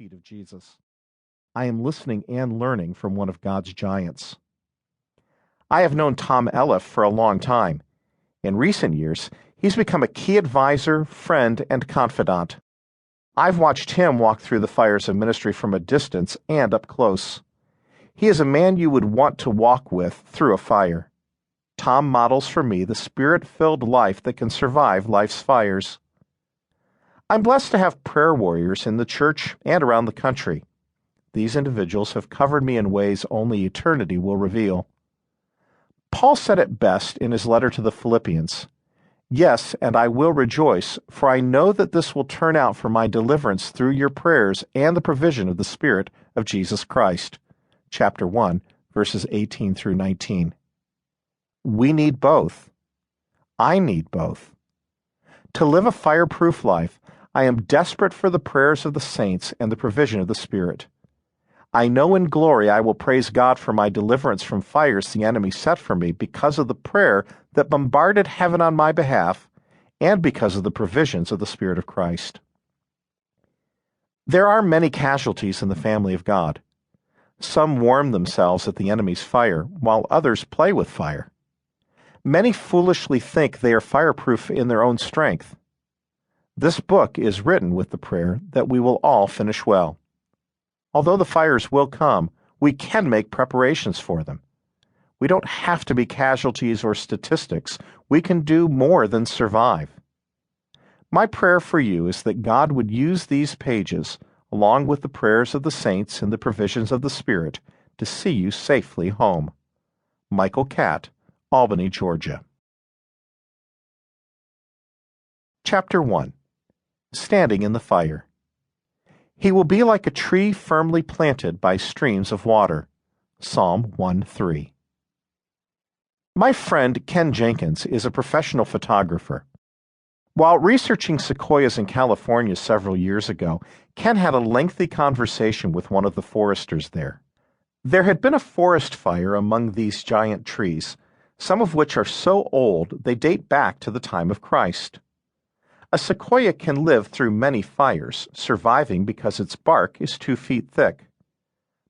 feet of Jesus. I am listening and learning from one of God's giants. I have known Tom Elliff for a long time. In recent years, he's become a key advisor, friend, and confidant. I've watched him walk through the fires of ministry from a distance and up close. He is a man you would want to walk with through a fire. Tom models for me the spirit-filled life that can survive life's fires. I'm blessed to have prayer warriors in the church and around the country. These individuals have covered me in ways only eternity will reveal. Paul said it best in his letter to the Philippians, "Yes, and I will rejoice, for I know that this will turn out for my deliverance through your prayers and the provision of the Spirit of Jesus Christ." Chapter 1, verses 18 through 19. We need both. I need both. To live a fireproof life, I am desperate for the prayers of the saints and the provision of the Spirit. I know in glory I will praise God for my deliverance from fires the enemy set for me because of the prayer that bombarded heaven on my behalf and because of the provisions of the Spirit of Christ. There are many casualties in the family of God. Some warm themselves at the enemy's fire, while others play with fire. Many foolishly think they are fireproof in their own strength. This book is written with the prayer that we will all finish well. Although the fires will come, we can make preparations for them. We don't have to be casualties or statistics. We can do more than survive. My prayer for you is that God would use these pages, along with the prayers of the saints and the provisions of the Spirit, to see you safely home. Michael Catt, Albany, Georgia. Chapter 1. Standing in the Fire. He will be like a tree firmly planted by streams of water. Psalm 1:3. My friend Ken Jenkins is a professional photographer. While researching sequoias in California several years ago, Ken had a lengthy conversation with one of the foresters there. There had been a forest fire among these giant trees, some of which are so old they date back to the time of Christ. A sequoia can live through many fires, surviving because its bark is 2 feet thick.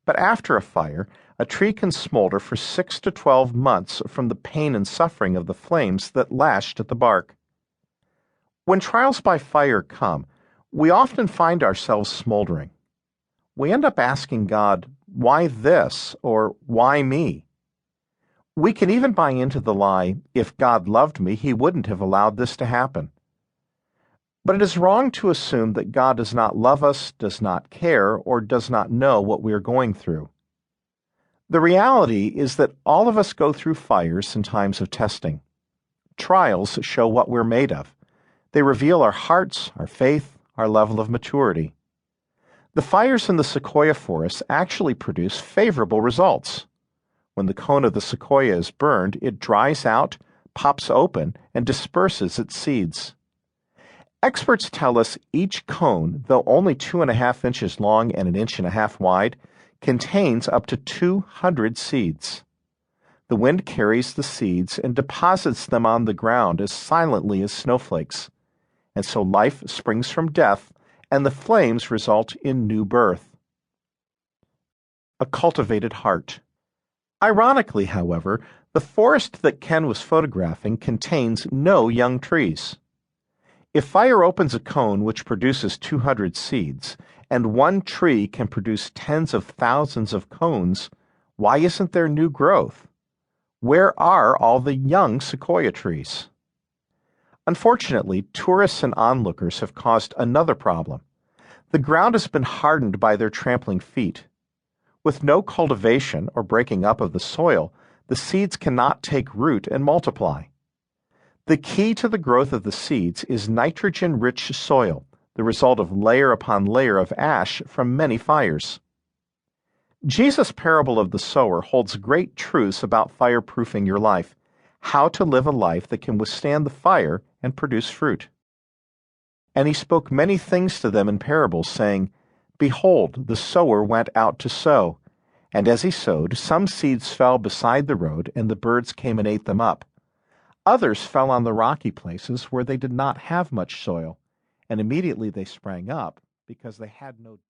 But after a fire, a tree can smolder for 6 to 12 months from the pain and suffering of the flames that lashed at the bark. When trials by fire come, we often find ourselves smoldering. We end up asking God, "Why this?" or "Why me?" We can even buy into the lie, "If God loved me, He wouldn't have allowed this to happen." But it is wrong to assume that God does not love us, does not care, or does not know what we are going through. The reality is that all of us go through fires in times of testing. Trials show what we're made of. They reveal our hearts, our faith, our level of maturity. The fires in the sequoia forest actually produce favorable results. When the cone of the sequoia is burned, it dries out, pops open, and disperses its seeds. Experts tell us each cone, though only 2.5 inches long and 1.5 inches wide, contains up to 200 seeds. The wind carries the seeds and deposits them on the ground as silently as snowflakes, and so life springs from death, and the flames result in new birth. A cultivated heart. Ironically, however, the forest that Ken was photographing contains no young trees. If fire opens a cone which produces 200 seeds, and one tree can produce tens of thousands of cones, why isn't there new growth? Where are all the young sequoia trees? Unfortunately, tourists and onlookers have caused another problem. The ground has been hardened by their trampling feet. With no cultivation or breaking up of the soil, the seeds cannot take root and multiply. The key to the growth of the seeds is nitrogen-rich soil, the result of layer upon layer of ash from many fires. Jesus' parable of the sower holds great truths about fireproofing your life, how to live a life that can withstand the fire and produce fruit. And he spoke many things to them in parables, saying, "Behold, the sower went out to sow. And as he sowed, some seeds fell beside the road, and the birds came and ate them up. Others fell on the rocky places where they did not have much soil, and immediately they sprang up, because they had no depth."